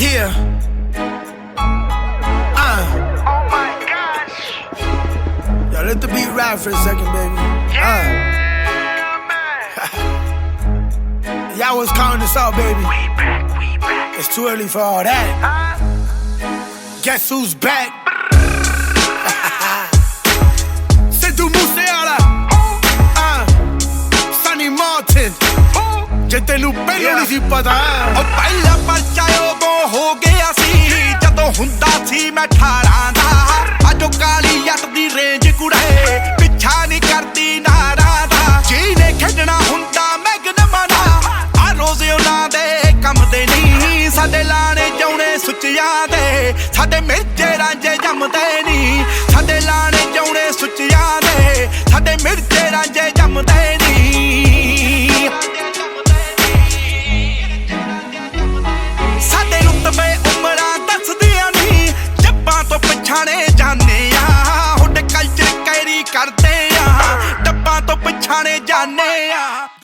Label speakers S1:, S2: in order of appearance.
S1: Yeah.
S2: Oh my gosh.
S1: Yo, let the beat ride for a second, baby.
S2: Yeah, man.
S1: Y'all was counting us out, baby.
S2: We back.
S1: It's too early for all that. Guess who's back? C'est du Musiala. Sonny Martin. ਜਿੱਤੇ ਨੂੰ ਪਹਿਲਾਂ ਨਹੀਂ ਸੀ ਪਤਾ
S3: ਉਹ ਪਹਿਲਾ ਪਰਚਾ ਉਦੋਂ ਹੋ ਗਿਆ ਸੀ ਜਦੋਂ ਹੁੰਦਾ ਸੀ ਮੈਂ 18 ਦਾ ਅੱਜ ਕਾਲੀ ਜੱਟ ਦੀ ਰੇਂਜ ਕੁੜੇ ਪਿੱਛਾ ਨਹੀਂ ਕਰਦੀ ਨਾਰਾਂ ਦਾ ਜਿਹਨੇ ਖੇਡਣਾ ਹੁੰਦਾ ਮੈਗਨਮਾਂ ਦਾ ਆ ਰੋਜ਼ ਉਹਨਾਂ ਦੇ ਕੰਮ ਦੇ ਨਹੀਂ ਸਾਡੇ ਲਾਣੇ ਜਾਉਣੇ ਸੁੱਚਿਆਂ ਦੇ ਸਾਡੇ ਮਿਰਚੇ ਰਾਂਝੇ ਜੰਮਦੇ ਨਹੀਂ ਸਾਡੇ ਲਾਣੇ ਜਾਉਣੇ ਸੁੱਚਿਆਂ ਦੇ ਸਾਡੇ ਮਿਰਚੇ ਰਾਂਝੇ ਜੰਮਦੇ ਨਹੀਂ ਪਛਾਣੇ ਜਾਣੇ ਆ ਹੁੱਡ ਕਲਚਰ ਕੈਰੀ ਕਰਦੇ ਆ ਡੱਬਾਂ ਤੋਂ ਪਛਾਣੇ ਜਾਣੇ ਆ।